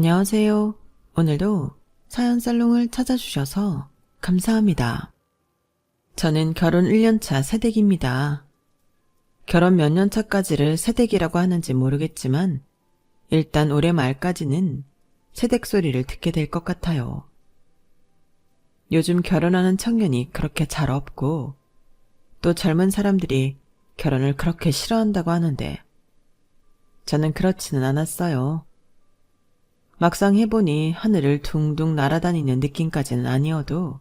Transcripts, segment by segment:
안녕하세요. 오늘도 사연 살롱을 찾아주셔서 감사합니다. 저는 결혼 1년차 새댁입니다. 결혼 몇 년 차까지를 새댁이라고 하는지 모르겠지만 일단 올해 말까지는 새댁 소리를 듣게 될 것 같아요. 요즘 결혼하는 청년이 그렇게 잘 없고 또 젊은 사람들이 결혼을 그렇게 싫어한다고 하는데 저는 그렇지는 않았어요. 막상 해보니 하늘을 둥둥 날아다니는 느낌까지는 아니어도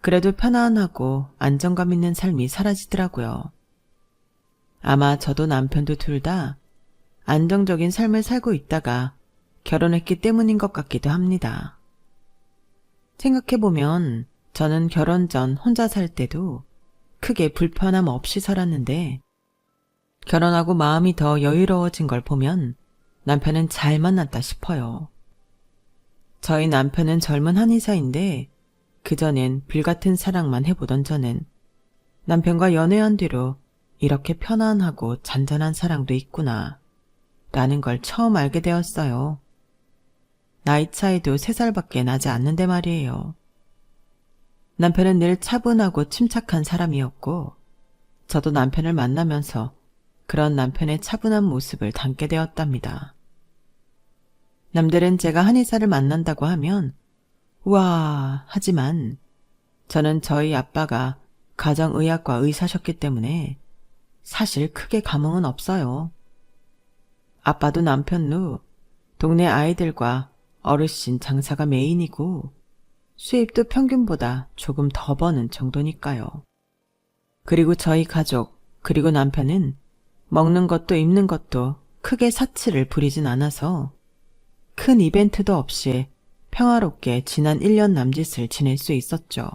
그래도 편안하고 안정감 있는 삶이 사라지더라고요. 아마 저도 남편도 둘 다 안정적인 삶을 살고 있다가 결혼했기 때문인 것 같기도 합니다. 생각해보면 저는 결혼 전 혼자 살 때도 크게 불편함 없이 살았는데 결혼하고 마음이 더 여유로워진 걸 보면 남편은 잘 만났다 싶어요. 저희 남편은 젊은 한의사인데 그전엔 불같은 사랑만 해보던 저는 남편과 연애한 뒤로 이렇게 편안하고 잔잔한 사랑도 있구나 라는 걸 처음 알게 되었어요. 나이 차이도 3살밖에 나지 않는데 말이에요. 남편은 늘 차분하고 침착한 사람이었고 저도 남편을 만나면서 그런 남편의 차분한 모습을 담게 되었답니다. 남들은 제가 한의사를 만난다고 하면 우와 하지만 저는 저희 아빠가 가정의학과 의사셨기 때문에 사실 크게 감흥은 없어요. 아빠도 남편 후 동네 아이들과 어르신 장사가 메인이고 수입도 평균보다 조금 더 버는 정도니까요. 그리고 저희 가족 그리고 남편은 먹는 것도 입는 것도 크게 사치를 부리진 않아서 큰 이벤트도 없이 평화롭게 지난 1년 남짓을 지낼 수 있었죠.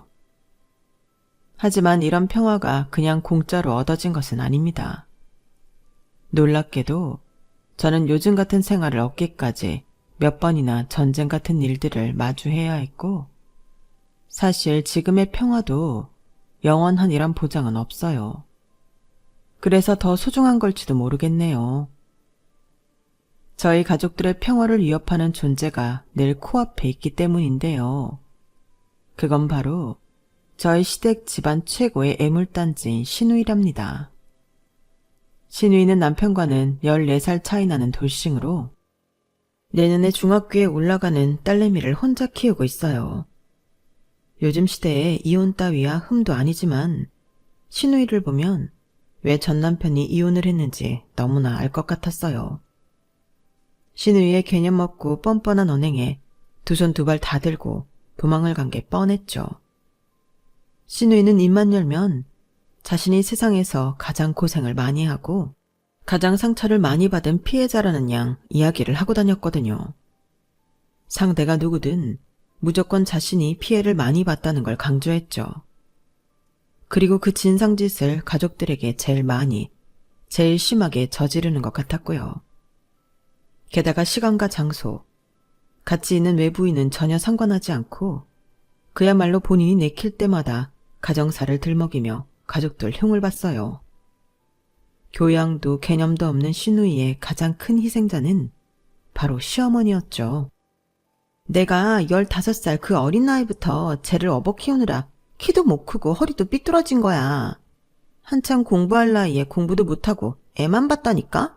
하지만 이런 평화가 그냥 공짜로 얻어진 것은 아닙니다. 놀랍게도 저는 요즘 같은 생활을 얻기까지 몇 번이나 전쟁 같은 일들을 마주해야 했고 사실 지금의 평화도 영원한이란 보장은 없어요. 그래서 더 소중한 걸지도 모르겠네요. 저희 가족들의 평화를 위협하는 존재가 늘 코앞에 있기 때문인데요. 그건 바로 저희 시댁 집안 최고의 애물단지인 시누이랍니다. 시누이는 남편과는 14살 차이 나는 돌싱으로 내년에 중학교에 올라가는 딸내미를 혼자 키우고 있어요. 요즘 시대에 이혼 따위야 흠도 아니지만 시누이를 보면 왜 전 남편이 이혼을 했는지 너무나 알 것 같았어요. 시누이의 개념 없고 뻔뻔한 언행에 두 손 두 발 다 들고 도망을 간 게 뻔했죠. 시누이는 입만 열면 자신이 세상에서 가장 고생을 많이 하고 가장 상처를 많이 받은 피해자라는 양 이야기를 하고 다녔거든요. 상대가 누구든 무조건 자신이 피해를 많이 봤다는 걸 강조했죠. 그리고 그 진상짓을 가족들에게 제일 많이, 제일 심하게 저지르는 것 같았고요. 게다가 시간과 장소, 같이 있는 외부인은 전혀 상관하지 않고 그야말로 본인이 내킬 때마다 가정사를 들먹이며 가족들 흉을 봤어요. 교양도 개념도 없는 시누이의 가장 큰 희생자는 바로 시어머니였죠. 내가 15살 그 어린 나이부터 쟤를 업어 키우느라 키도 못 크고 허리도 삐뚤어진 거야. 한참 공부할 나이에 공부도 못하고 애만 봤다니까?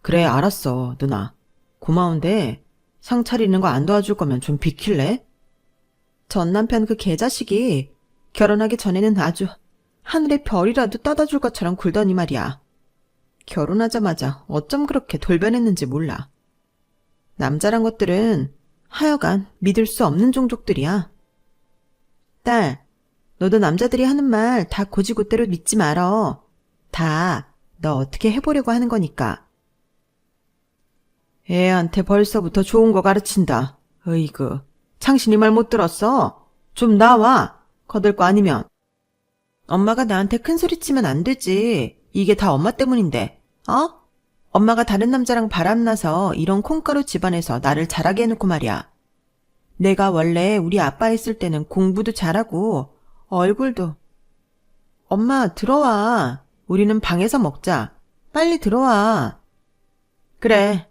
그래 알았어 누나. 고마운데 상 차리는 거 안 도와줄 거면 좀 비킬래? 전 남편 그 개자식이 결혼하기 전에는 아주 하늘의 별이라도 따다 줄 것처럼 굴더니 말이야. 결혼하자마자 어쩜 그렇게 돌변했는지 몰라. 남자란 것들은 하여간 믿을 수 없는 종족들이야. 딸, 너도 남자들이 하는 말 다 고지고대로 믿지 말어. 다 너 어떻게 해보려고 하는 거니까. 애한테 벌써부터 좋은 거 가르친다. 어이구, 창신이 말 못 들었어? 좀 나와. 거들 거 아니면. 엄마가 나한테 큰 소리 치면 안 되지. 이게 다 엄마 때문인데. 어? 엄마가 다른 남자랑 바람나서 이런 콩가루 집안에서 나를 자라게 해놓고 말이야. 내가 원래 우리 아빠 있을 때는 공부도 잘하고 얼굴도. 엄마 들어와. 우리는 방에서 먹자. 빨리 들어와. 그래.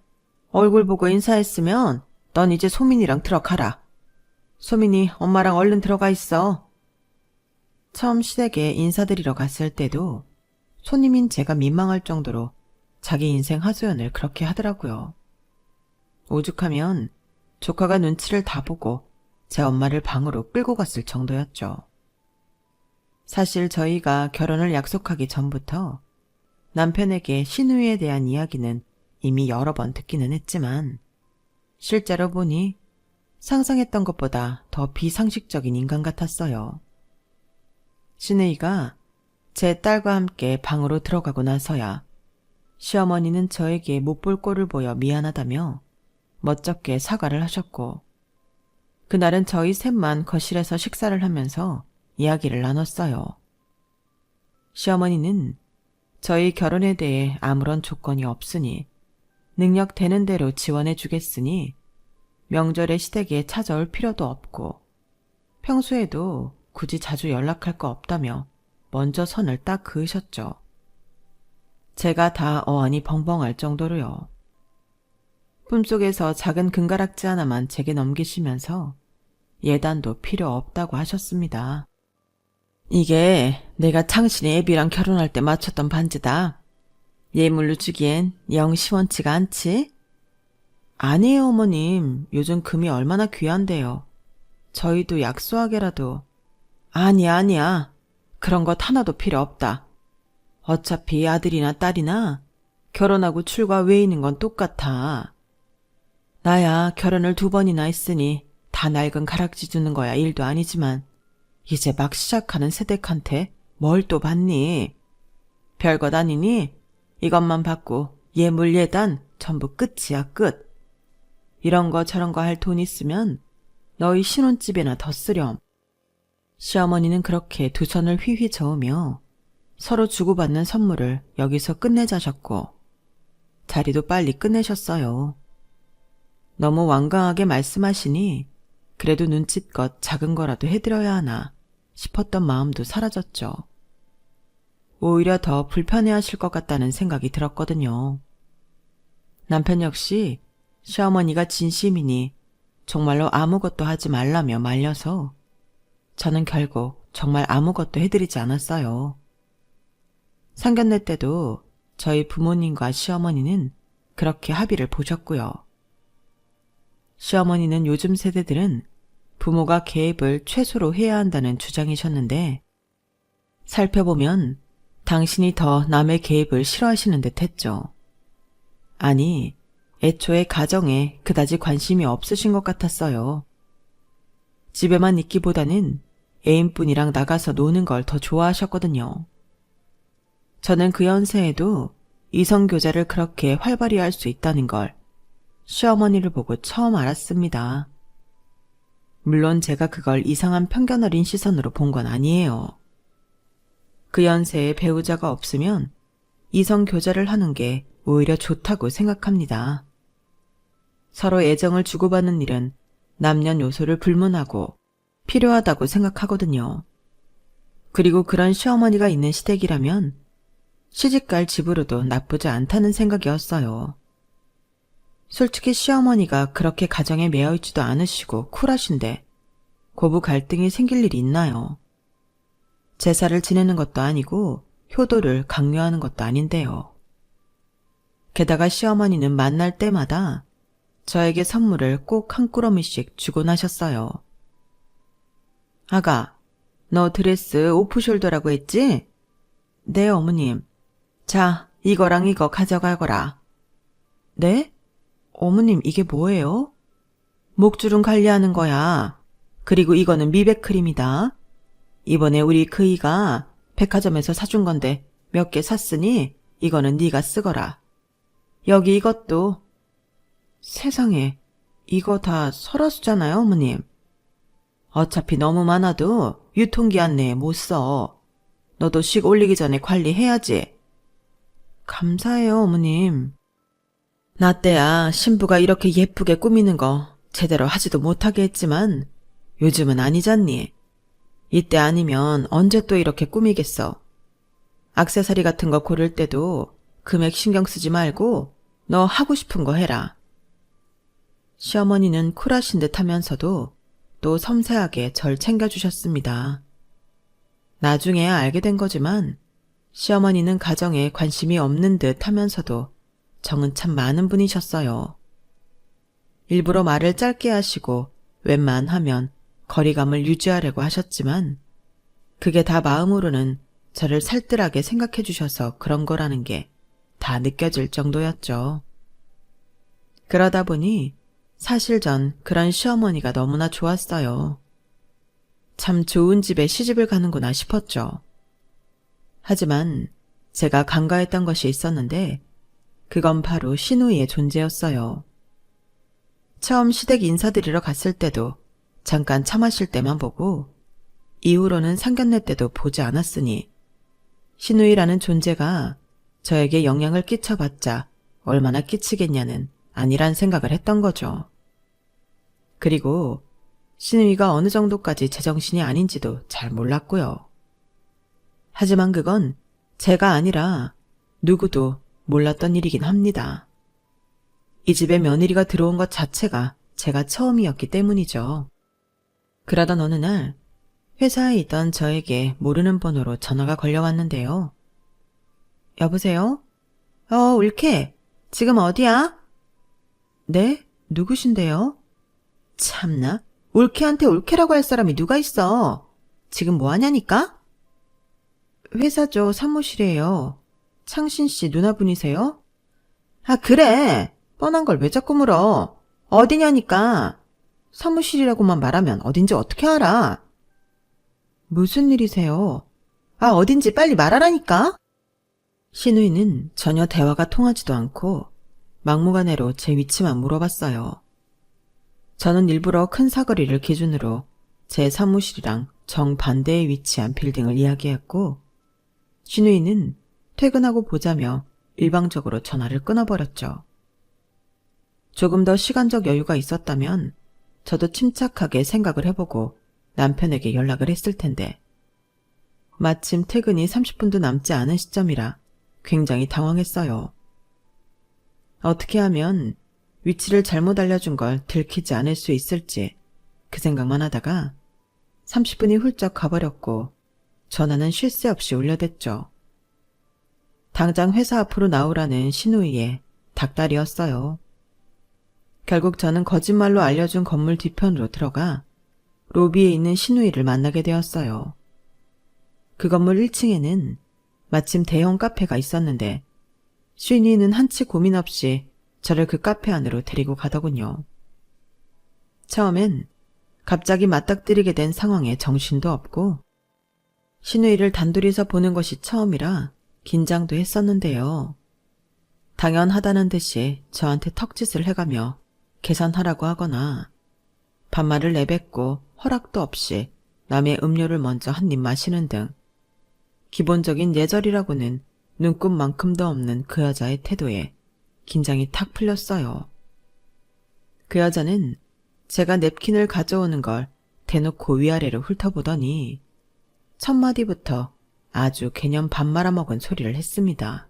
얼굴 보고 인사했으면 넌 이제 소민이랑 들어가라. 소민이 엄마랑 얼른 들어가 있어. 처음 시댁에 인사드리러 갔을 때도 손님인 제가 민망할 정도로 자기 인생 하소연을 그렇게 하더라고요. 오죽하면 조카가 눈치를 다 보고 제 엄마를 방으로 끌고 갔을 정도였죠. 사실 저희가 결혼을 약속하기 전부터 남편에게 신우이에 대한 이야기는 이미 여러 번 듣기는 했지만 실제로 보니 상상했던 것보다 더 비상식적인 인간 같았어요. 신우이가 제 딸과 함께 방으로 들어가고 나서야 시어머니는 저에게 못 볼 꼴을 보여 미안하다며 멋쩍게 사과를 하셨고, 그날은 저희 셋만 거실에서 식사를 하면서 이야기를 나눴어요. 시어머니는 저희 결혼에 대해 아무런 조건이 없으니 능력 되는 대로 지원해 주겠으니 명절에 시댁에 찾아올 필요도 없고 평소에도 굳이 자주 연락할 거 없다며 먼저 선을 딱 그으셨죠. 제가 다 어안이 벙벙할 정도로요. 꿈속에서 작은 금가락지 하나만 제게 넘기시면서 예단도 필요 없다고 하셨습니다. 이게 내가 당신의 애비랑 결혼할 때 맞췄던 반지다. 예물로 주기엔 영 시원치가 않지? 아니에요, 어머님. 요즘 금이 얼마나 귀한데요. 저희도 약소하게라도. 아니야. 그런 것 하나도 필요 없다. 어차피 아들이나 딸이나 결혼하고 출가 외이는 건 똑같아. 나야 결혼을 2번이나 했으니 다 낡은 가락지 주는 거야 일도 아니지만 이제 막 시작하는 세댁한테 뭘 또 받니? 별것 아니니? 이것만 받고 예물 예단 전부 끝이야 끝. 이런 거 저런 거 할 돈 있으면 너희 신혼집에나 더 쓰렴. 시어머니는 그렇게 두 손을 휘휘 저으며 서로 주고받는 선물을 여기서 끝내자셨고 자리도 빨리 끝내셨어요. 너무 완강하게 말씀하시니 그래도 눈칫껏 작은 거라도 해드려야 하나 싶었던 마음도 사라졌죠. 오히려 더 불편해하실 것 같다는 생각이 들었거든요. 남편 역시 시어머니가 진심이니 정말로 아무것도 하지 말라며 말려서 저는 결국 정말 아무것도 해드리지 않았어요. 상견례 때도 저희 부모님과 시어머니는 그렇게 합의를 보셨고요. 시어머니는 요즘 세대들은 부모가 개입을 최소로 해야 한다는 주장이셨는데 살펴보면 당신이 더 남의 개입을 싫어하시는 듯 했죠. 아니, 애초에 가정에 그다지 관심이 없으신 것 같았어요. 집에만 있기보다는 애인분이랑 나가서 노는 걸 더 좋아하셨거든요. 저는 그 연세에도 이성교제를 그렇게 활발히 할 수 있다는 걸 시어머니를 보고 처음 알았습니다. 물론 제가 그걸 이상한 편견 어린 시선으로 본 건 아니에요. 그 연세에 배우자가 없으면 이성교제를 하는 게 오히려 좋다고 생각합니다. 서로 애정을 주고받는 일은 남녀노소를 불문하고 필요하다고 생각하거든요. 그리고 그런 시어머니가 있는 시댁이라면 시집갈 집으로도 나쁘지 않다는 생각이었어요. 솔직히 시어머니가 그렇게 가정에 매여있지도 않으시고 쿨하신데 고부 갈등이 생길 일이 있나요? 제사를 지내는 것도 아니고 효도를 강요하는 것도 아닌데요. 게다가 시어머니는 만날 때마다 저에게 선물을 꼭 한 꾸러미씩 주곤 하셨어요. 아가, 너 드레스 오프숄더라고 했지? 네, 어머님. 자, 이거랑 이거 가져가거라. 네? 어머님, 이게 뭐예요? 목주름 관리하는 거야. 그리고 이거는 미백 크림이다. 이번에 우리 그이가 백화점에서 사준 건데 몇 개 샀으니 이거는 네가 쓰거라. 여기 이것도. 세상에, 이거 다 설화수잖아요, 어머님. 어차피 너무 많아도 유통기한 내에 못 써. 너도 식 올리기 전에 관리해야지. 감사해요, 어머님. 나 때야 신부가 이렇게 예쁘게 꾸미는 거 제대로 하지도 못하게 했지만 요즘은 아니잖니. 이때 아니면 언제 또 이렇게 꾸미겠어. 액세서리 같은 거 고를 때도 금액 신경 쓰지 말고 너 하고 싶은 거 해라. 시어머니는 쿨하신 듯 하면서도 또 섬세하게 절 챙겨주셨습니다. 나중에야 알게 된 거지만 시어머니는 가정에 관심이 없는 듯 하면서도 정은 참 많은 분이셨어요. 일부러 말을 짧게 하시고 웬만하면 거리감을 유지하려고 하셨지만 그게 다 마음으로는 저를 살뜰하게 생각해 주셔서 그런 거라는 게 다 느껴질 정도였죠. 그러다 보니 사실 전 그런 시어머니가 너무나 좋았어요. 참 좋은 집에 시집을 가는구나 싶었죠. 하지만 제가 간과했던 것이 있었는데 그건 바로 시누이의 존재였어요. 처음 시댁 인사드리러 갔을 때도 잠깐 차 마실 때만 보고 이후로는 상견례 때도 보지 않았으니 시누이라는 존재가 저에게 영향을 끼쳐봤자 얼마나 끼치겠냐는 아니란 생각을 했던 거죠. 그리고 시누이가 어느 정도까지 제정신이 아닌지도 잘 몰랐고요. 하지만 그건 제가 아니라 누구도 몰랐던 일이긴 합니다. 이 집에 며느리가 들어온 것 자체가 제가 처음이었기 때문이죠. 그러던 어느 날 회사에 있던 저에게 모르는 번호로 전화가 걸려왔는데요. 여보세요? 올케. 지금 어디야? 네? 누구신데요? 참나. 올케한테 올케라고 할 사람이 누가 있어? 지금 뭐 하냐니까? 회사죠. 사무실이에요. 창신 씨 누나분이세요? 아, 그래. 뻔한 걸 왜 자꾸 물어. 어디냐니까. 사무실이라고만 말하면 어딘지 어떻게 알아? 무슨 일이세요? 아, 어딘지 빨리 말하라니까? 시누이는 전혀 대화가 통하지도 않고 막무가내로 제 위치만 물어봤어요. 저는 일부러 큰 사거리를 기준으로 제 사무실이랑 정반대에 위치한 빌딩을 이야기했고 시누이는 퇴근하고 보자며 일방적으로 전화를 끊어버렸죠. 조금 더 시간적 여유가 있었다면 저도 침착하게 생각을 해보고 남편에게 연락을 했을 텐데 마침 퇴근이 30분도 남지 않은 시점이라 굉장히 당황했어요. 어떻게 하면 위치를 잘못 알려준 걸 들키지 않을 수 있을지 그 생각만 하다가 30분이 훌쩍 가버렸고 전화는 쉴 새 없이 울려댔죠. 당장 회사 앞으로 나오라는 시누이의 닭다리였어요. 결국 저는 거짓말로 알려준 건물 뒤편으로 들어가 로비에 있는 시누이를 만나게 되었어요. 그 건물 1층에는 마침 대형 카페가 있었는데 시누이는 한치 고민 없이 저를 그 카페 안으로 데리고 가더군요. 처음엔 갑자기 맞닥뜨리게 된 상황에 정신도 없고 시누이를 단둘이서 보는 것이 처음이라 긴장도 했었는데요. 당연하다는 듯이 저한테 턱짓을 해가며 계산하라고 하거나 반말을 내뱉고 허락도 없이 남의 음료를 먼저 한 입 마시는 등 기본적인 예절이라고는 눈꼽만큼도 없는 그 여자의 태도에 긴장이 탁 풀렸어요. 그 여자는 제가 냅킨을 가져오는 걸 대놓고 위아래로 훑어보더니 첫 마디부터 아주 개념 밥 말아먹은 소리를 했습니다.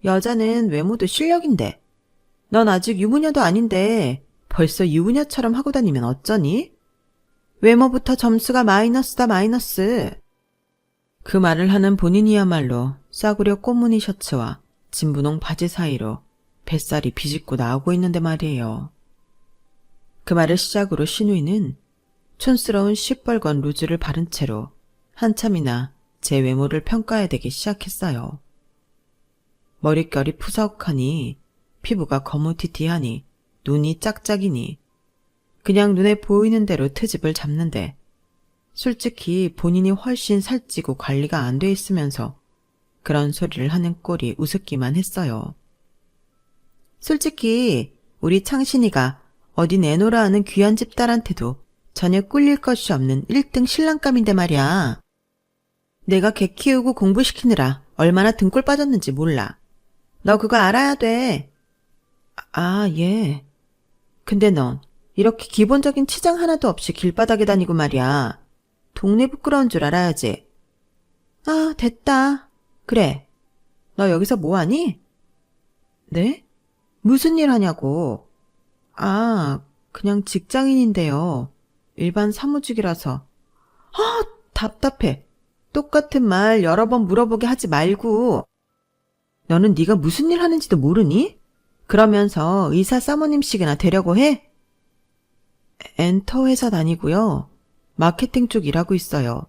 여자는 외모도 실력인데 넌 아직 유부녀도 아닌데 벌써 유부녀처럼 하고 다니면 어쩌니? 외모부터 점수가 마이너스다 마이너스. 그 말을 하는 본인이야말로 싸구려 꽃무늬 셔츠와 진분홍 바지 사이로 뱃살이 비집고 나오고 있는데 말이에요. 그 말을 시작으로 시누이는 촌스러운 시뻘건 루즈를 바른 채로 한참이나 제 외모를 평가해대기 시작했어요. 머릿결이 푸석하니 피부가 거무튀튀하니 눈이 짝짝이니 그냥 눈에 보이는 대로 트집을 잡는데 솔직히 본인이 훨씬 살찌고 관리가 안 돼 있으면서 그런 소리를 하는 꼴이 우습기만 했어요. 솔직히 우리 창신이가 어디 내놓으라 하는 귀한 집 딸한테도 전혀 꿀릴 것이 없는 1등 신랑감인데 말이야. 내가 개 키우고 공부시키느라 얼마나 등골 빠졌는지 몰라. 너 그거 알아야 돼. 아, 예. 근데 넌 이렇게 기본적인 치장 하나도 없이 길바닥에 다니고 말이야. 동네 부끄러운 줄 알아야지. 아, 됐다. 그래. 너 여기서 뭐하니? 네? 무슨 일 하냐고. 그냥 직장인인데요. 일반 사무직이라서. 답답해. 똑같은 말 여러 번 물어보게 하지 말고. 너는 네가 무슨 일 하는지도 모르니? 그러면서 의사 사모님씩이나 되려고 해? 엔터 회사 다니고요. 마케팅 쪽 일하고 있어요.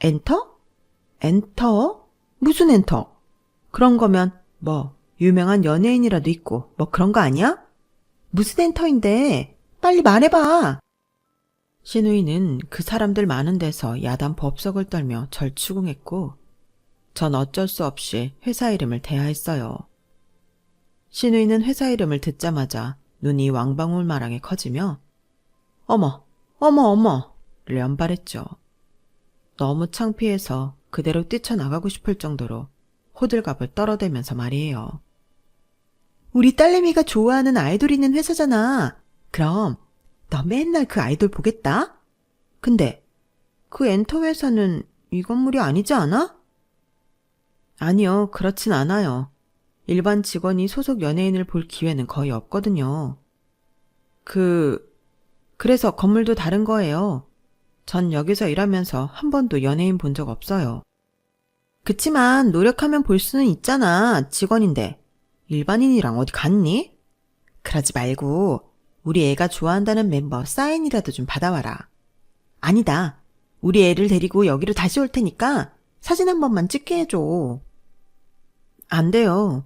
엔터? 엔터? 무슨 엔터? 그런 거면 유명한 연예인이라도 있고 그런 거 아니야? 무슨 엔터인데? 빨리 말해봐. 신우이는 그 사람들 많은 데서 야단 법석을 떨며 절 추궁했고 전 어쩔 수 없이 회사 이름을 대하했어요. 신우이는 회사 이름을 듣자마자 눈이 왕방울마랑에 커지며 어머, 어머, 어머를 연발했죠. 너무 창피해서 그대로 뛰쳐나가고 싶을 정도로 호들갑을 떨어대면서 말이에요. 우리 딸내미가 좋아하는 아이돌 있는 회사잖아. 그럼 너 맨날 그 아이돌 보겠다? 근데 그 엔터 회사는 이 건물이 아니지 않아? 아니요, 그렇진 않아요. 일반 직원이 소속 연예인을 볼 기회는 거의 없거든요. 그래서 건물도 다른 거예요. 전 여기서 일하면서 한 번도 연예인 본 적 없어요. 그치만 노력하면 볼 수는 있잖아, 직원인데. 일반인이랑 어디 갔니? 그러지 말고 우리 애가 좋아한다는 멤버 사인이라도 좀 받아와라. 아니다. 우리 애를 데리고 여기로 다시 올 테니까 사진 한 번만 찍게 해줘. 안 돼요.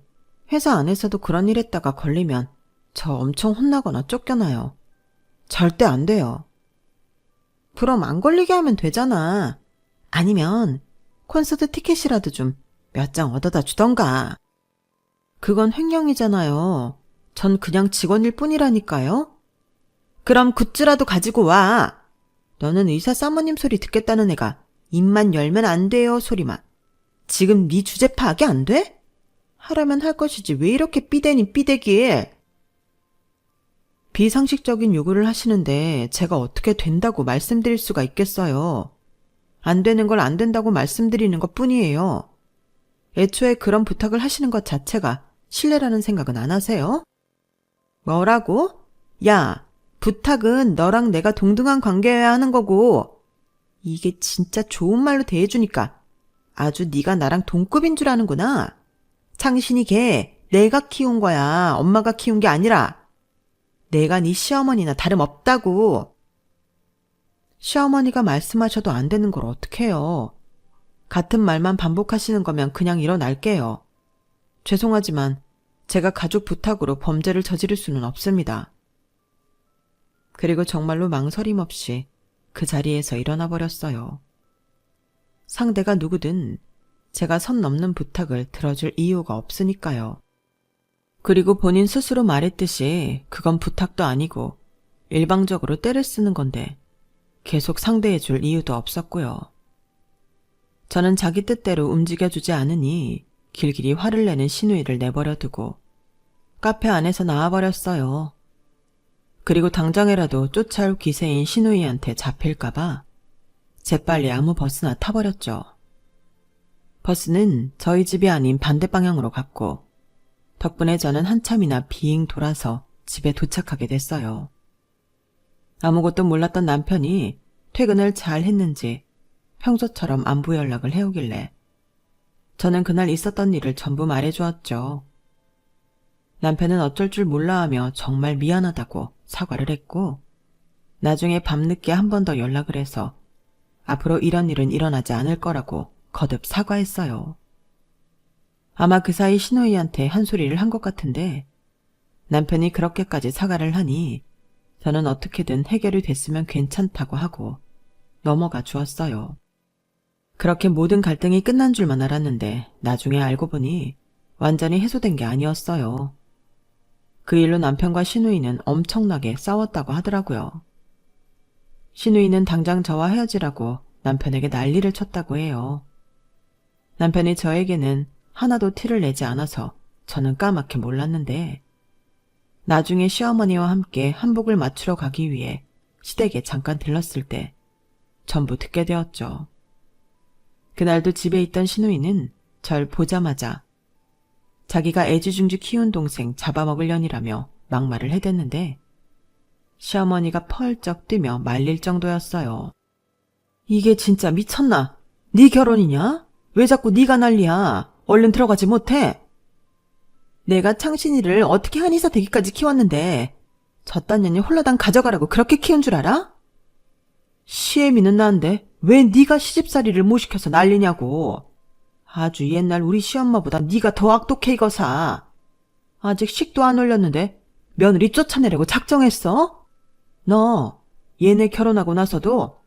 회사 안에서도 그런 일 했다가 걸리면 저 엄청 혼나거나 쫓겨나요. 절대 안 돼요. 그럼 안 걸리게 하면 되잖아. 아니면 콘서트 티켓이라도 좀 몇 장 얻어다 주던가. 그건 횡령이잖아요. 전 그냥 직원일 뿐이라니까요. 그럼 굿즈라도 가지고 와. 너는 의사 사모님 소리 듣겠다는 애가 입만 열면 안 돼요 소리만. 지금 네 주제 파악이 안 돼? 하라면 할 것이지 왜 이렇게 삐대니 삐대길. 비상식적인 요구를 하시는데 제가 어떻게 된다고 말씀드릴 수가 있겠어요. 안 되는 걸 안 된다고 말씀드리는 것 뿐이에요. 애초에 그런 부탁을 하시는 것 자체가 실례라는 생각은 안 하세요? 뭐라고? 야, 부탁은 너랑 내가 동등한 관계여야 하는 거고 이게 진짜 좋은 말로 대해주니까 아주 네가 나랑 동급인 줄 아는구나. 창신이 걔 내가 키운 거야. 엄마가 키운 게 아니라. 내가 네 시어머니나 다름없다고. 시어머니가 말씀하셔도 안 되는 걸 어떡해요. 같은 말만 반복하시는 거면 그냥 일어날게요. 죄송하지만 제가 가족 부탁으로 범죄를 저지를 수는 없습니다. 그리고 정말로 망설임 없이 그 자리에서 일어나 버렸어요. 상대가 누구든 제가 선 넘는 부탁을 들어줄 이유가 없으니까요. 그리고 본인 스스로 말했듯이 그건 부탁도 아니고 일방적으로 떼를 쓰는 건데 계속 상대해줄 이유도 없었고요. 저는 자기 뜻대로 움직여주지 않으니 길길이 화를 내는 신우이를 내버려두고 카페 안에서 나와버렸어요. 그리고 당장이라도 쫓아올 기세인 신우이한테 잡힐까봐 재빨리 아무 버스나 타버렸죠. 버스는 저희 집이 아닌 반대 방향으로 갔고 덕분에 저는 한참이나 빙 돌아서 집에 도착하게 됐어요. 아무것도 몰랐던 남편이 퇴근을 잘 했는지 평소처럼 안부 연락을 해오길래 저는 그날 있었던 일을 전부 말해주었죠. 남편은 어쩔 줄 몰라 하며 정말 미안하다고 사과를 했고 나중에 밤늦게 한 번 더 연락을 해서 앞으로 이런 일은 일어나지 않을 거라고 거듭 사과했어요. 아마 그 사이 신우이한테 한 소리를 한 것 같은데 남편이 그렇게까지 사과를 하니 저는 어떻게든 해결이 됐으면 괜찮다고 하고 넘어가 주었어요. 그렇게 모든 갈등이 끝난 줄만 알았는데 나중에 알고 보니 완전히 해소된 게 아니었어요. 그 일로 남편과 신우이는 엄청나게 싸웠다고 하더라고요. 신우이는 당장 저와 헤어지라고 남편에게 난리를 쳤다고 해요. 남편이 저에게는 하나도 티를 내지 않아서 저는 까맣게 몰랐는데 나중에 시어머니와 함께 한복을 맞추러 가기 위해 시댁에 잠깐 들렀을 때 전부 듣게 되었죠. 그날도 집에 있던 신우이는 절 보자마자 자기가 애지중지 키운 동생 잡아먹으려니라며 막말을 해댔는데 시어머니가 펄쩍 뛰며 말릴 정도였어요. 이게 진짜 미쳤나? 네 결혼이냐? 왜 자꾸 네가 난리야? 얼른 들어가지 못해? 내가 창신이를 어떻게 한의사 되기까지 키웠는데 저딴 년이 홀라당 가져가라고 그렇게 키운 줄 알아? 시애미는 난데 왜 네가 시집살이를 못 시켜서 난리냐고. 아주 옛날 우리 시엄마보다 네가 더 악독해 이거사. 아직 식도 안 올렸는데 며느리 쫓아내려고 작정했어? 너 얘네 결혼하고 나서도,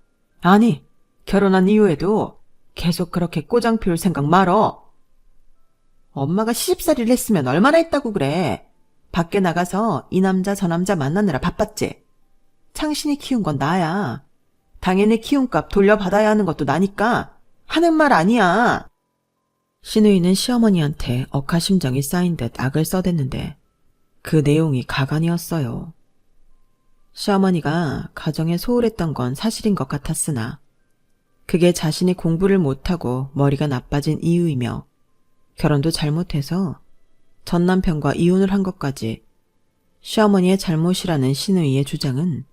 아니 결혼한 이후에도 계속 그렇게 꼬장 피울 생각 말어. 엄마가 시집살이를 했으면 얼마나 했다고 그래. 밖에 나가서 이 남자 저 남자 만나느라 바빴지. 창신이 키운 건 나야. 당연히 키움값 돌려받아야 하는 것도 나니까 하는 말 아니야. 신우이는 시어머니한테 억하심정이 쌓인 듯 악을 써댔는데 그 내용이 가관이었어요. 시어머니가 가정에 소홀했던 건 사실인 것 같았으나 그게 자신이 공부를 못하고 머리가 나빠진 이유이며 결혼도 잘못해서 전 남편과 이혼을 한 것까지 시어머니의 잘못이라는 신우이의 주장은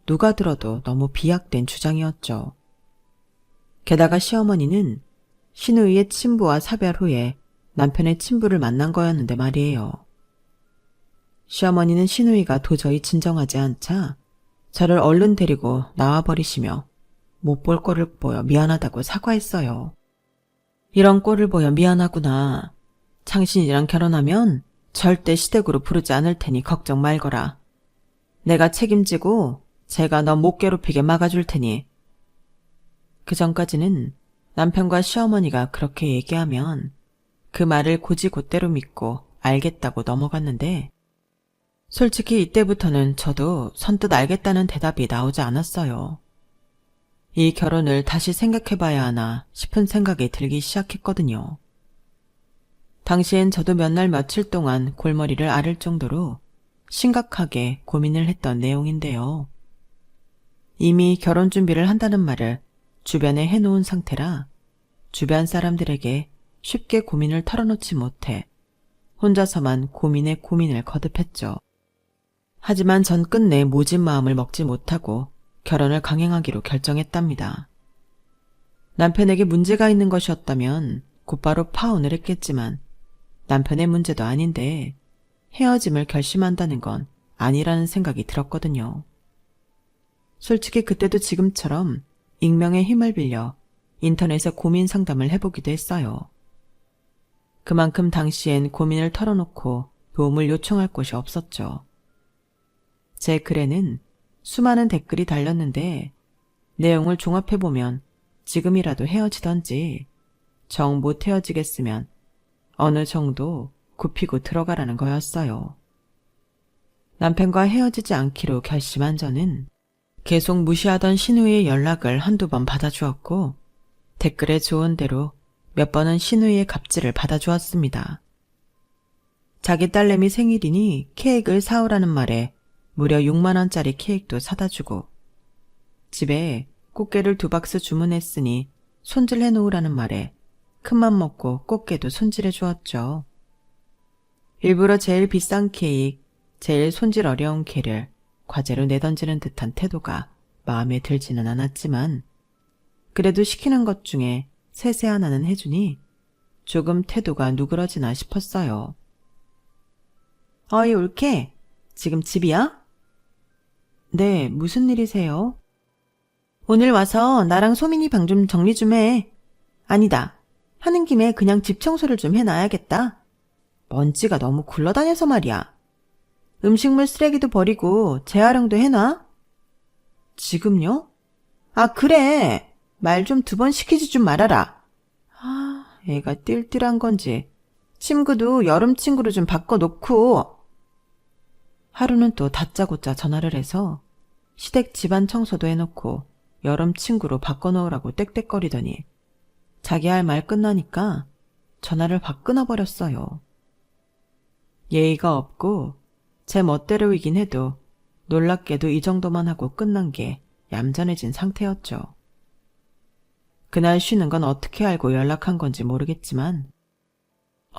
누가 들어도 너무 비약된 주장이었죠. 게다가 시어머니는 신우이의 친부와 사별 후에 남편의 친부를 만난 거였는데 말이에요. 시어머니는 신우이가 도저히 진정하지 않자 저를 얼른 데리고 나와버리시며 못 볼 꼴을 보여 미안하다고 사과했어요. 이런 꼴을 보여 미안하구나. 창신이랑 결혼하면 절대 시댁으로 부르지 않을 테니 걱정 말거라. 내가 책임지고 제가 너 못 괴롭히게 막아줄 테니. 그 전까지는 남편과 시어머니가 그렇게 얘기하면 그 말을 곧이곧대로 믿고 알겠다고 넘어갔는데 솔직히 이때부터는 저도 선뜻 알겠다는 대답이 나오지 않았어요. 이 결혼을 다시 생각해봐야 하나 싶은 생각이 들기 시작했거든요. 당시엔 저도 몇 날 며칠 동안 골머리를 앓을 정도로 심각하게 고민을 했던 내용인데요. 이미 결혼 준비를 한다는 말을 주변에 해놓은 상태라 주변 사람들에게 쉽게 고민을 털어놓지 못해 혼자서만 고민에 고민을 거듭했죠. 하지만 전 끝내 모진 마음을 먹지 못하고 결혼을 강행하기로 결정했답니다. 남편에게 문제가 있는 것이었다면 곧바로 파혼을 했겠지만 남편의 문제도 아닌데 헤어짐을 결심한다는 건 아니라는 생각이 들었거든요. 솔직히 그때도 지금처럼 익명의 힘을 빌려 인터넷에 고민 상담을 해보기도 했어요. 그만큼 당시엔 고민을 털어놓고 도움을 요청할 곳이 없었죠. 제 글에는 수많은 댓글이 달렸는데 내용을 종합해보면 지금이라도 헤어지던지 정 못 헤어지겠으면 어느 정도 굽히고 들어가라는 거였어요. 남편과 헤어지지 않기로 결심한 저는 계속 무시하던 신우이의 연락을 한두 번 받아주었고 댓글에 좋은 대로 몇 번은 신우이의 갑질을 받아주었습니다. 자기 딸내미 생일이니 케이크를 사오라는 말에 무려 6만원짜리 케이크도 사다 주고 집에 꽃게를 2박스 주문했으니 손질해 놓으라는 말에 큰맘 먹고 꽃게도 손질해 주었죠. 일부러 제일 비싼 케이크, 제일 손질 어려운 게를 과제로 내던지는 듯한 태도가 마음에 들지는 않았지만 그래도 시키는 것 중에 세세 하나는 해주니 조금 태도가 누그러지나 싶었어요. 어이 올케, 지금 집이야? 네, 무슨 일이세요? 오늘 와서 나랑 소민이 방 좀 정리 좀 해. 아니다, 하는 김에 그냥 집 청소를 좀 해놔야겠다. 먼지가 너무 굴러다녀서 말이야. 음식물 쓰레기도 버리고 재활용도 해놔. 지금요? 아 그래, 말 좀 2번 시키지 좀 말아라. 아, 애가 띨띨한 건지 친구도 여름 친구로 좀 바꿔놓고. 하루는 또 다짜고짜 전화를 해서 시댁 집안 청소도 해놓고 여름 친구로 바꿔놓으라고 떽떽거리더니 자기 할 말 끝나니까 전화를 확 끊어버렸어요. 예의가 없고 제 멋대로이긴 해도 놀랍게도 이 정도만 하고 끝난 게 얌전해진 상태였죠. 그날 쉬는 건 어떻게 알고 연락한 건지 모르겠지만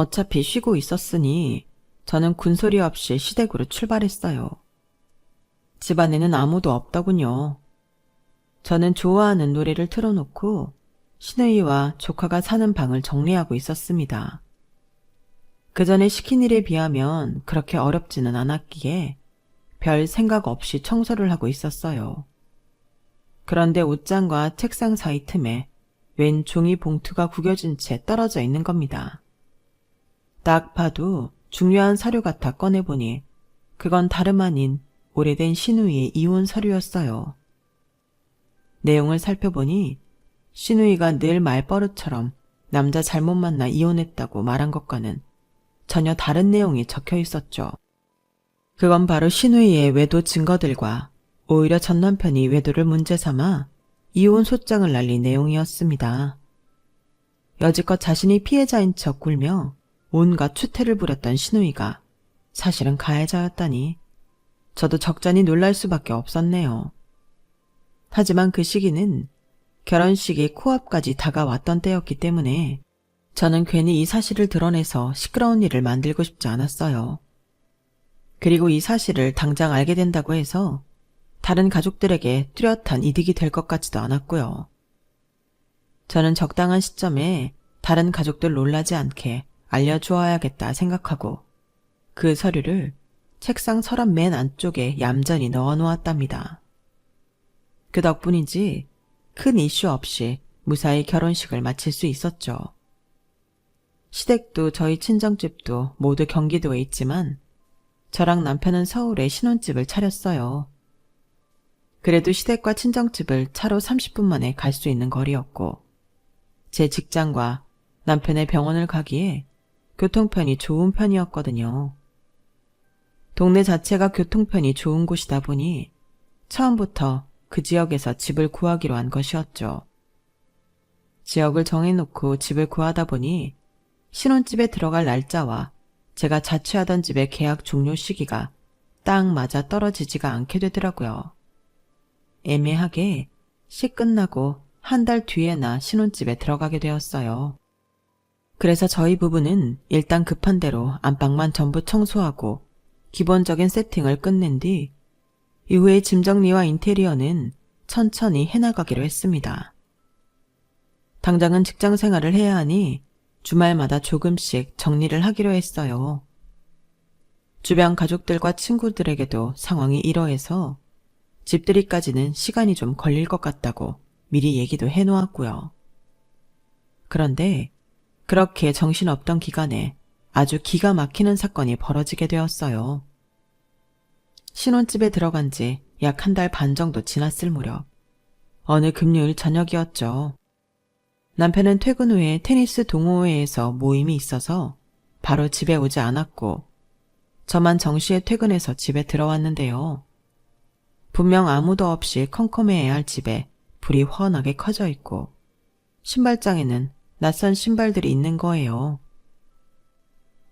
어차피 쉬고 있었으니 저는 군소리 없이 시댁으로 출발했어요. 집안에는 아무도 없더군요. 저는 좋아하는 노래를 틀어놓고 신우이와 조카가 사는 방을 정리하고 있었습니다. 그 전에 시킨 일에 비하면 그렇게 어렵지는 않았기에 별 생각 없이 청소를 하고 있었어요. 그런데 옷장과 책상 사이 틈에 웬 종이 봉투가 구겨진 채 떨어져 있는 겁니다. 딱 봐도 중요한 서류 같아 꺼내보니 그건 다름 아닌 오래된 신우이의 이혼 서류였어요. 내용을 살펴보니 신우이가 늘 말버릇처럼 남자 잘못 만나 이혼했다고 말한 것과는 전혀 다른 내용이 적혀 있었죠. 그건 바로 신우이의 외도 증거들과 오히려 전 남편이 외도를 문제 삼아 이혼 소장을 날린 내용이었습니다. 여지껏 자신이 피해자인 척 굴며 온갖 추태를 부렸던 신우이가 사실은 가해자였다니 저도 적잖이 놀랄 수밖에 없었네요. 하지만 그 시기는 결혼식이 코앞까지 다가왔던 때였기 때문에 저는 괜히 이 사실을 드러내서 시끄러운 일을 만들고 싶지 않았어요. 그리고 이 사실을 당장 알게 된다고 해서 다른 가족들에게 뚜렷한 이득이 될 것 같지도 않았고요. 저는 적당한 시점에 다른 가족들 놀라지 않게 알려주어야겠다 생각하고 그 서류를 책상 서랍 맨 안쪽에 얌전히 넣어놓았답니다. 그 덕분인지 큰 이슈 없이 무사히 결혼식을 마칠 수 있었죠. 시댁도 저희 친정집도 모두 경기도에 있지만 저랑 남편은 서울에 신혼집을 차렸어요. 그래도 시댁과 친정집을 차로 30분 만에 갈 수 있는 거리였고 제 직장과 남편의 병원을 가기에 교통편이 좋은 편이었거든요. 동네 자체가 교통편이 좋은 곳이다 보니 처음부터 그 지역에서 집을 구하기로 한 것이었죠. 지역을 정해놓고 집을 구하다 보니 신혼집에 들어갈 날짜와 제가 자취하던 집의 계약 종료 시기가 딱 맞아 떨어지지가 않게 되더라고요. 애매하게 시 끝나고 한 달 뒤에나 신혼집에 들어가게 되었어요. 그래서 저희 부부는 일단 급한 대로 안방만 전부 청소하고 기본적인 세팅을 끝낸 뒤 이후에 짐 정리와 인테리어는 천천히 해나가기로 했습니다. 당장은 직장 생활을 해야 하니 주말마다 조금씩 정리를 하기로 했어요. 주변 가족들과 친구들에게도 상황이 이러해서 집들이까지는 시간이 좀 걸릴 것 같다고 미리 얘기도 해놓았고요. 그런데 그렇게 정신없던 기간에 아주 기가 막히는 사건이 벌어지게 되었어요. 신혼집에 들어간 지 약 한 달 반 정도 지났을 무렵 어느 금요일 저녁이었죠. 남편은 퇴근 후에 테니스 동호회에서 모임이 있어서 바로 집에 오지 않았고 저만 정시에 퇴근해서 집에 들어왔는데요. 분명 아무도 없이 컴컴해야 할 집에 불이 훤하게 커져 있고 신발장에는 낯선 신발들이 있는 거예요.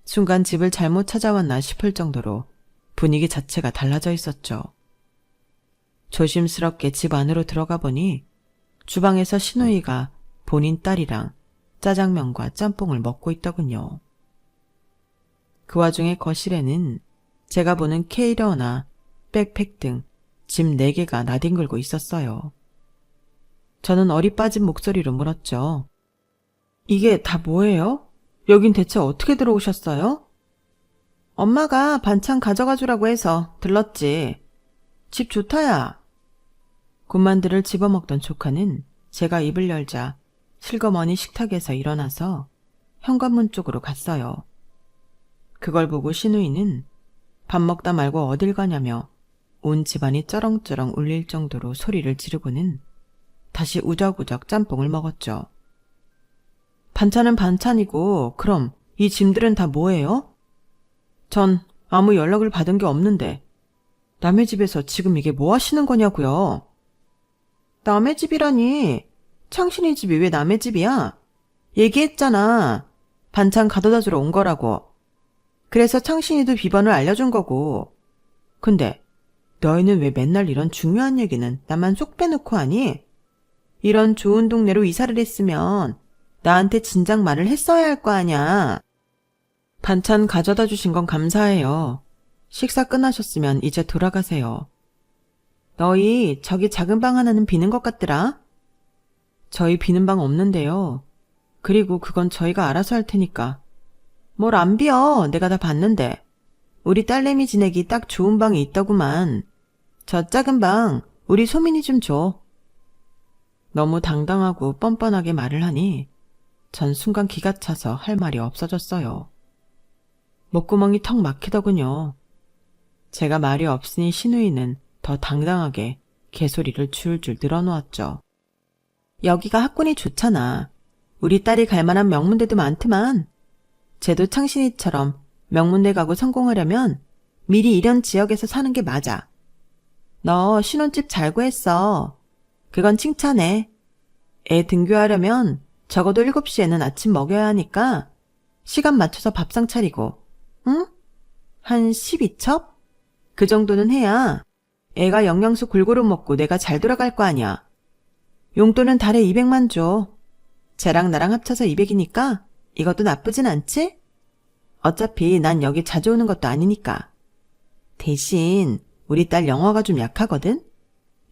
순간 집을 잘못 찾아왔나 싶을 정도로 분위기 자체가 달라져 있었죠. 조심스럽게 집 안으로 들어가 보니 주방에서 신우이가 본인 딸이랑 짜장면과 짬뽕을 먹고 있더군요. 그 와중에 거실에는 제가 보는 캐리어나 백팩 등 짐 4개가 나뒹굴고 있었어요. 저는 어리 빠진 목소리로 물었죠. 이게 다 뭐예요? 여긴 대체 어떻게 들어오셨어요? 엄마가 반찬 가져가 주라고 해서 들렀지. 집 좋다야. 군만두를 집어먹던 조카는 제가 입을 열자 실거머니 식탁에서 일어나서 현관문 쪽으로 갔어요. 그걸 보고 신우이는 밥 먹다 말고 어딜 가냐며 온 집안이 쩌렁쩌렁 울릴 정도로 소리를 지르고는 다시 우적우적 짬뽕을 먹었죠. 반찬은 반찬이고 그럼 이 짐들은 다 뭐예요? 전 아무 연락을 받은 게 없는데 남의 집에서 지금 이게 뭐 하시는 거냐고요? 남의 집이라니 창신이 집이 왜 남의 집이야? 얘기했잖아. 반찬 가져다 주러 온 거라고. 그래서 창신이도 비번을 알려준 거고. 근데 너희는 왜 맨날 이런 중요한 얘기는 나만 쏙 빼놓고 하니? 이런 좋은 동네로 이사를 했으면 나한테 진작 말을 했어야 할 거 아냐. 반찬 가져다 주신 건 감사해요. 식사 끝나셨으면 이제 돌아가세요. 너희 저기 작은 방 하나는 비는 것 같더라? 저희 비는 방 없는데요. 그리고 그건 저희가 알아서 할 테니까. 뭘 안 비어. 내가 다 봤는데. 우리 딸내미 지내기 딱 좋은 방이 있더구만. 저 작은 방 우리 소민이 좀 줘. 너무 당당하고 뻔뻔하게 말을 하니 전 순간 기가 차서 할 말이 없어졌어요. 목구멍이 턱 막히더군요. 제가 말이 없으니 신우이는 더 당당하게 개소리를 줄줄 늘어놓았죠. 여기가 학군이 좋잖아. 우리 딸이 갈 만한 명문대도 많지만 쟤도 창신이처럼 명문대 가고 성공하려면 미리 이런 지역에서 사는 게 맞아. 너 신혼집 잘 구했어. 그건 칭찬해. 애 등교하려면 적어도 7시에는 아침 먹여야 하니까 시간 맞춰서 밥상 차리고, 응? 한 12첩? 그 정도는 해야 애가 영양소 골고루 먹고 내가 잘 돌아갈 거 아니야. 용돈은 달에 200만 줘. 쟤랑 나랑 합쳐서 200이니까 이것도 나쁘진 않지? 어차피 난 여기 자주 오는 것도 아니니까. 대신 우리 딸 영어가 좀 약하거든?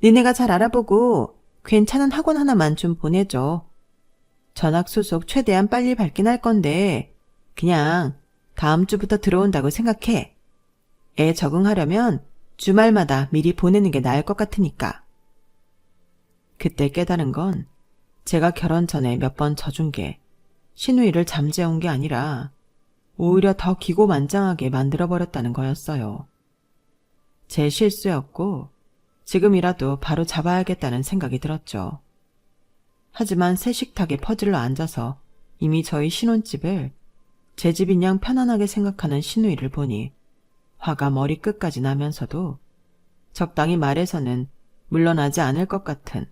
니네가 잘 알아보고 괜찮은 학원 하나만 좀 보내줘. 전학 소속 최대한 빨리 받긴 할 건데 그냥 다음 주부터 들어온다고 생각해. 애 적응하려면 주말마다 미리 보내는 게 나을 것 같으니까. 그때 깨달은 건 제가 결혼 전에 몇 번 져준 게 신우이를 잠재운 게 아니라 오히려 더 기고만장하게 만들어버렸다는 거였어요. 제 실수였고 지금이라도 바로 잡아야겠다는 생각이 들었죠. 하지만 새 식탁에 퍼질러 앉아서 이미 저희 신혼집을 제 집인 양 편안하게 생각하는 신우이를 보니 화가 머리끝까지 나면서도 적당히 말해서는 물러나지 않을 것 같은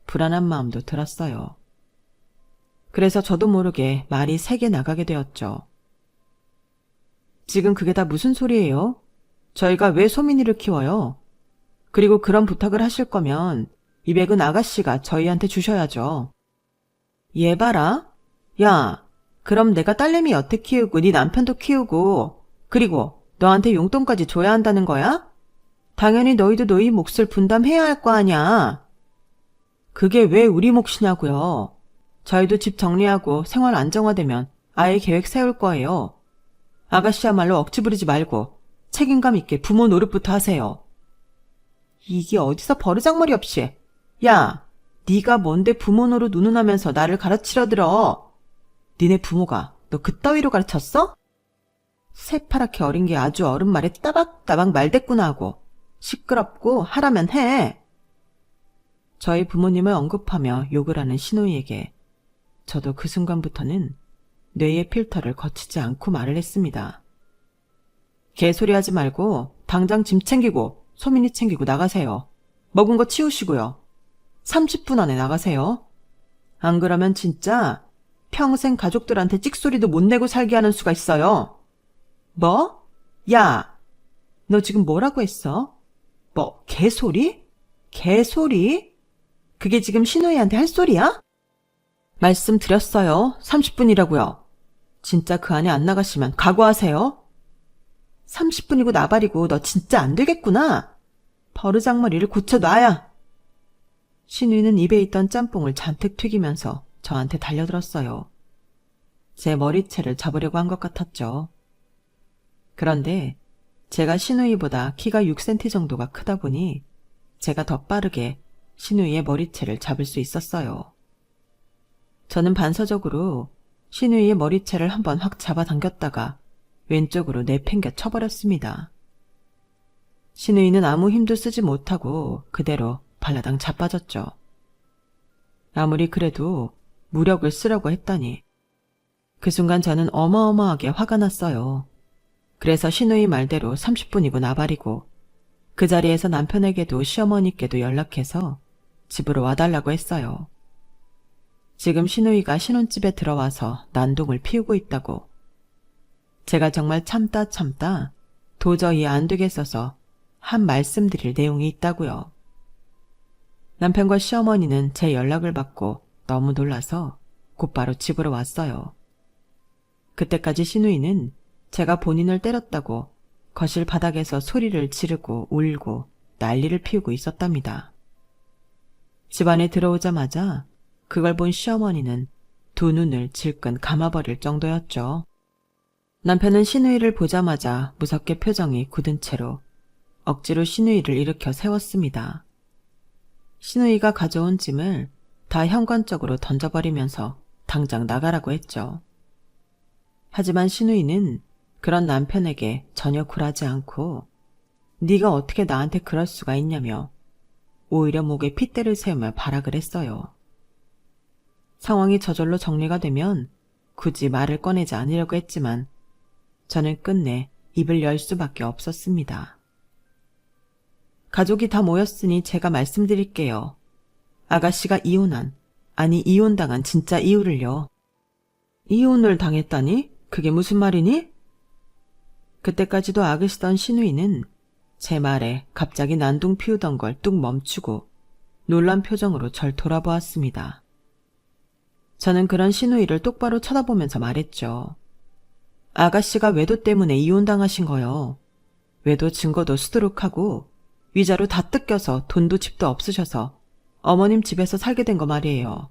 불안한 마음도 들었어요. 그래서 저도 모르게 말이 세게 나가게 되었죠. 지금 그게 다 무슨 소리예요? 저희가 왜 소민이를 키워요? 그리고 그런 부탁을 하실 거면 200은 아가씨가 저희한테 주셔야죠. 얘 봐라. 야, 그럼 내가 딸내미 여태 키우고 네 남편도 키우고 그리고 너한테 용돈까지 줘야 한다는 거야? 당연히 너희도 너희 몫을 분담해야 할 거 아냐. 그게 왜 우리 몫이냐고요. 저희도 집 정리하고 생활 안정화되면 아예 계획 세울 거예요. 아가씨야말로 억지 부리지 말고 책임감 있게 부모 노릇부터 하세요. 이게 어디서 버르장머리 없이. 야, 네가 뭔데 부모 노릇 운운하면서 나를 가르치려 들어. 니네 부모가 너 그따위로 가르쳤어? 새파랗게 어린 게 아주 어른 말에 따박따박 말대꾸나 하고 시끄럽고 하라면 해. 저희 부모님을 언급하며 욕을 하는 신우이에게 저도 그 순간부터는 뇌의 필터를 거치지 않고 말을 했습니다. 개소리하지 말고 당장 짐 챙기고 소민이 챙기고 나가세요. 먹은 거 치우시고요. 30분 안에 나가세요. 안 그러면 진짜 평생 가족들한테 찍소리도 못 내고 살게 하는 수가 있어요. 뭐? 야, 너 지금 뭐라고 했어? 뭐 개소리? 개소리? 그게 지금 신우이한테 할 소리야? 말씀드렸어요. 30분이라고요. 진짜 그 안에 안 나가시면 각오하세요. 30분이고 나발이고 너 진짜 안 되겠구나. 버르장머리를 고쳐놔야. 신우이는 입에 있던 짬뽕을 잔뜩 튀기면서 저한테 달려들었어요. 제 머리채를 잡으려고 한 것 같았죠. 그런데 제가 신우이보다 키가 6cm 정도가 크다 보니 제가 더 빠르게 신우이의 머리채를 잡을 수 있었어요. 저는 반사적으로 신우이의 머리채를 한번 확 잡아당겼다가 왼쪽으로 내팽겨 쳐버렸습니다. 신우이는 아무 힘도 쓰지 못하고 그대로 발라당 자빠졌죠. 아무리 그래도 무력을 쓰려고 했다니. 그 순간 저는 어마어마하게 화가 났어요. 그래서 신우이 말대로 30분이고 나발이고 그 자리에서 남편에게도 시어머니께도 연락해서 집으로 와달라고 했어요. 지금 신우이가 신혼집에 들어와서 난동을 피우고 있다고. 제가 정말 참다 도저히 안 되겠어서 한 말씀드릴 내용이 있다고요. 남편과 시어머니는 제 연락을 받고 너무 놀라서 곧바로 집으로 왔어요. 그때까지 신우이는 제가 본인을 때렸다고 거실 바닥에서 소리를 지르고 울고 난리를 피우고 있었답니다. 집안에 들어오자마자 그걸 본 시어머니는 두 눈을 질끈 감아버릴 정도였죠. 남편은 신우이를 보자마자 무섭게 표정이 굳은 채로 억지로 신우이를 일으켜 세웠습니다. 신우이가 가져온 짐을 다 현관 쪽으로 던져버리면서 당장 나가라고 했죠. 하지만 신우이는 그런 남편에게 전혀 굴하지 않고 네가 어떻게 나한테 그럴 수가 있냐며 오히려 목에 핏대를 세우며 발악을 했어요. 상황이 저절로 정리가 되면 굳이 말을 꺼내지 않으려고 했지만 저는 끝내 입을 열 수밖에 없었습니다. 가족이 다 모였으니 제가 말씀드릴게요. 아가씨가 이혼당한 진짜 이유를요. 이혼을 당했다니? 그게 무슨 말이니? 그때까지도 악을 쓰던 신우이는 제 말에 갑자기 난동 피우던 걸 뚝 멈추고 놀란 표정으로 절 돌아보았습니다. 저는 그런 신우이를 똑바로 쳐다보면서 말했죠. 아가씨가 외도 때문에 이혼당하신 거요. 외도 증거도 수두룩하고 위자료 다 뜯겨서 돈도 집도 없으셔서 어머님 집에서 살게 된 거 말이에요.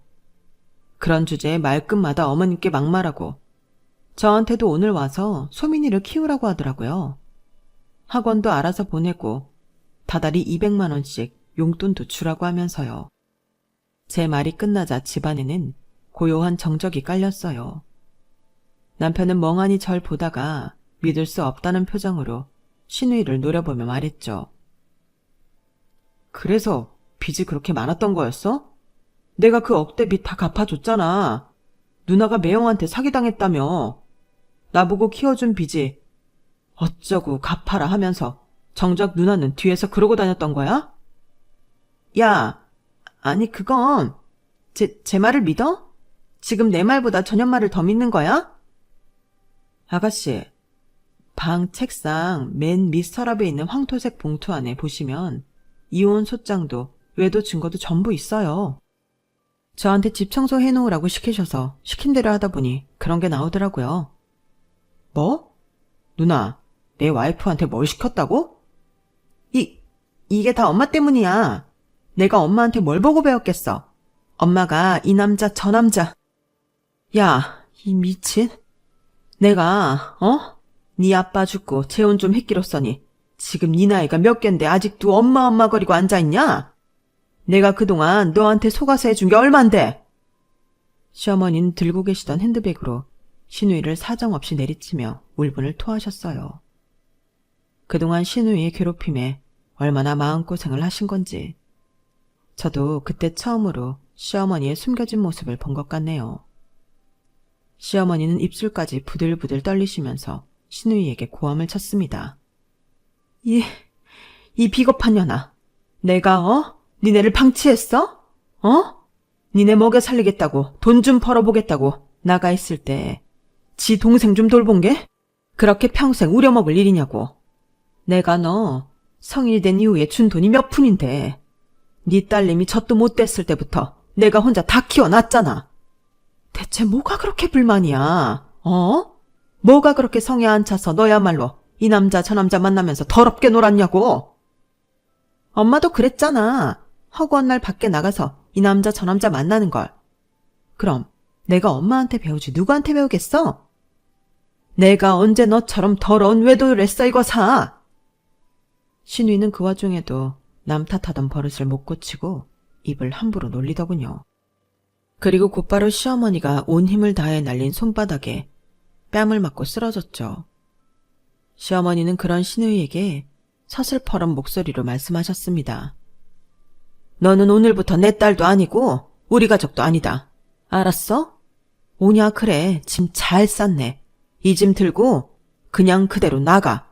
그런 주제에 말끝마다 어머님께 막말하고 저한테도 오늘 와서 소민이를 키우라고 하더라고요. 학원도 알아서 보내고 다달이 200만 원씩 용돈도 주라고 하면서요. 제 말이 끝나자 집안에는 고요한 정적이 깔렸어요. 남편은 멍하니 절 보다가 믿을 수 없다는 표정으로 신우이를 노려보며 말했죠. 그래서 빚이 그렇게 많았던 거였어? 내가 그 억대 빚 다 갚아줬잖아. 누나가 매형한테 사기당했다며. 나보고 키워준 빚이 어쩌고 갚아라 하면서 정작 누나는 뒤에서 그러고 다녔던 거야? 야, 아니 그건 제 말을 믿어? 지금 내 말보다 전현 말을 더 믿는 거야? 아가씨, 방 책상 맨 밑 서랍에 있는 황토색 봉투 안에 보시면 이혼 소장도 외도 증거도 전부 있어요. 저한테 집 청소해 놓으라고 시키셔서 시킨 대로 하다 보니 그런 게 나오더라고요. 뭐? 누나, 내 와이프한테 뭘 시켰다고? 이게 다 엄마 때문이야. 내가 엄마한테 뭘 보고 배웠겠어. 엄마가 이 남자 저 남자. 야, 이 미친. 내가 네 아빠 죽고 재혼 좀 했기로써니 지금 네 나이가 몇 갠데 아직도 엄마 거리고 앉아있냐? 내가 그동안 너한테 속아서 해준 게 얼만데? 시어머니는 들고 계시던 핸드백으로 신우이를 사정없이 내리치며 울분을 토하셨어요. 그동안 신우이의 괴롭힘에 얼마나 마음고생을 하신 건지 저도 그때 처음으로 시어머니의 숨겨진 모습을 본 것 같네요. 시어머니는 입술까지 부들부들 떨리시면서 신우이에게 고함을 쳤습니다. 이 비겁한 년아. 내가 니네를 방치했어? 니네 먹여 살리겠다고 돈 좀 벌어보겠다고 나가 있을 때 지 동생 좀 돌본 게 그렇게 평생 우려먹을 일이냐고. 내가 너 성인이 된 이후에 준 돈이 몇 푼인데 네 딸내미 젖도 못 댔을 때부터 내가 혼자 다 키워놨잖아. 대체 뭐가 그렇게 불만이야? 뭐가 그렇게 성에 안 차서 너야말로 이 남자 저 남자 만나면서 더럽게 놀았냐고. 엄마도 그랬잖아. 허구한 날 밖에 나가서 이 남자 저 남자 만나는 걸. 그럼 내가 엄마한테 배우지 누구한테 배우겠어? 내가 언제 너처럼 더러운 외도를 했어 이거 사. 신우이는 그 와중에도 남 탓하던 버릇을 못 고치고 입을 함부로 놀리더군요. 그리고 곧바로 시어머니가 온 힘을 다해 날린 손바닥에 뺨을 맞고 쓰러졌죠. 시어머니는 그런 신우이에게 서슬퍼런 목소리로 말씀하셨습니다. 너는 오늘부터 내 딸도 아니고 우리 가족도 아니다. 알았어? 오냐 그래 짐 잘 쌌네. 이 짐 들고 그냥 그대로 나가.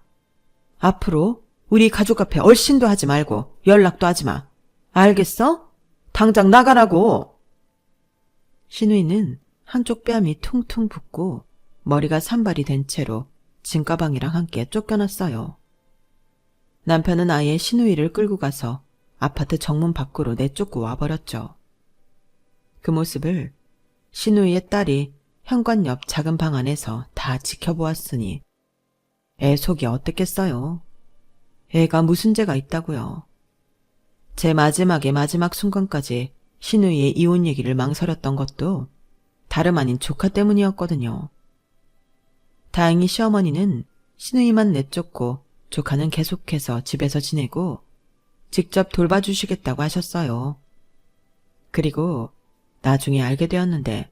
앞으로 우리 가족 앞에 얼씬도 하지 말고 연락도 하지 마. 알겠어? 당장 나가라고. 신우이는 한쪽 뺨이 퉁퉁 붓고 머리가 산발이 된 채로 짐가방이랑 함께 쫓겨났어요. 남편은 아예 신우이를 끌고 가서 아파트 정문 밖으로 내쫓고 와버렸죠. 그 모습을 신우이의 딸이 현관 옆 작은 방 안에서 다 지켜보았으니 애 속이 어땠겠어요? 애가 무슨 죄가 있다고요. 제 마지막의 마지막 순간까지 신우이의 이혼 얘기를 망설였던 것도 다름 아닌 조카 때문이었거든요. 다행히 시어머니는 신우이만 내쫓고 조카는 계속해서 집에서 지내고 직접 돌봐주시겠다고 하셨어요. 그리고 나중에 알게 되었는데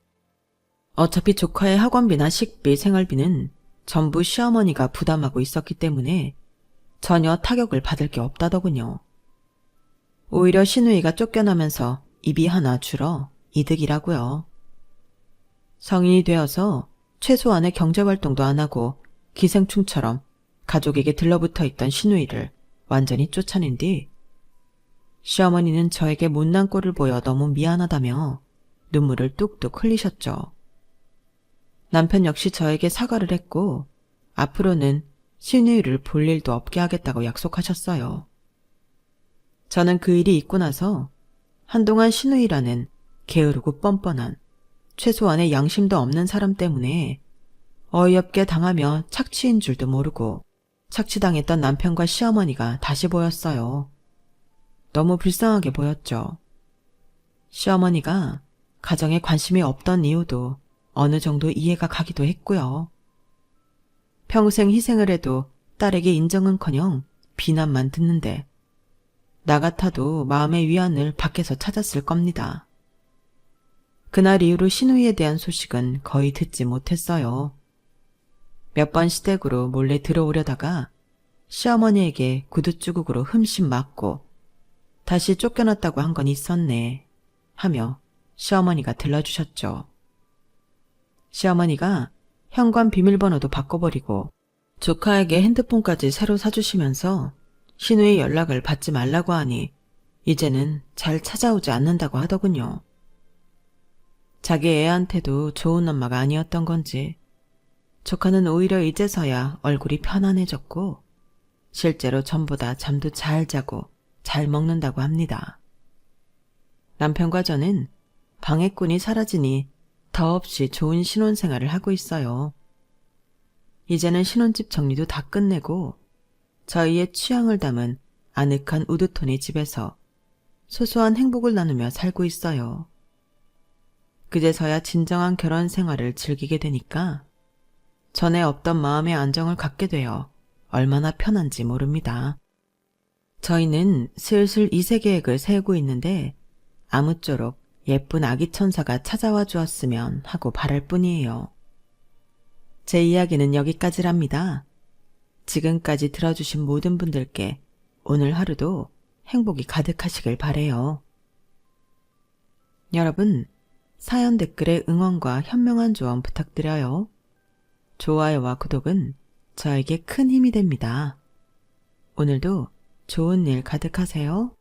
어차피 조카의 학원비나 식비, 생활비는 전부 시어머니가 부담하고 있었기 때문에 전혀 타격을 받을 게 없다더군요. 오히려 신우이가 쫓겨나면서 입이 하나 줄어 이득이라고요. 성인이 되어서 최소한의 경제활동도 안 하고 기생충처럼 가족에게 들러붙어 있던 신우이를 완전히 쫓아낸 뒤 시어머니는 저에게 못난 꼴을 보여 너무 미안하다며 눈물을 뚝뚝 흘리셨죠. 남편 역시 저에게 사과를 했고 앞으로는 신우이를 볼 일도 없게 하겠다고 약속하셨어요. 저는 그 일이 있고 나서 한동안 신우이라는 게으르고 뻔뻔한 최소한의 양심도 없는 사람 때문에 어이없게 당하며 착취인 줄도 모르고 착취당했던 남편과 시어머니가 다시 보였어요. 너무 불쌍하게 보였죠. 시어머니가 가정에 관심이 없던 이유도 어느 정도 이해가 가기도 했고요. 평생 희생을 해도 딸에게 인정은커녕 비난만 듣는데 나 같아도 마음의 위안을 밖에서 찾았을 겁니다. 그날 이후로 신우이에 대한 소식은 거의 듣지 못했어요. 몇 번 시댁으로 몰래 들어오려다가 시어머니에게 구두주걱으로 흠씬 맞고 다시 쫓겨났다고 한 건 있었네 하며 시어머니가 들러주셨죠. 시어머니가 현관 비밀번호도 바꿔버리고 조카에게 핸드폰까지 새로 사주시면서 신우의 연락을 받지 말라고 하니 이제는 잘 찾아오지 않는다고 하더군요. 자기 애한테도 좋은 엄마가 아니었던 건지 조카는 오히려 이제서야 얼굴이 편안해졌고 실제로 전보다 잠도 잘 자고 잘 먹는다고 합니다. 남편과 저는 방해꾼이 사라지니 더없이 좋은 신혼생활을 하고 있어요. 이제는 신혼집 정리도 다 끝내고 저희의 취향을 담은 아늑한 우드톤의 집에서 소소한 행복을 나누며 살고 있어요. 그제서야 진정한 결혼 생활을 즐기게 되니까 전에 없던 마음의 안정을 갖게 되어 얼마나 편한지 모릅니다. 저희는 슬슬 이세 계획을 세우고 있는데 아무쪼록 예쁜 아기 천사가 찾아와 주었으면 하고 바랄 뿐이에요. 제 이야기는 여기까지랍니다. 지금까지 들어주신 모든 분들께 오늘 하루도 행복이 가득하시길 바래요. 여러분, 사연 댓글에 응원과 현명한 조언 부탁드려요. 좋아요와 구독은 저에게 큰 힘이 됩니다. 오늘도 좋은 일 가득하세요.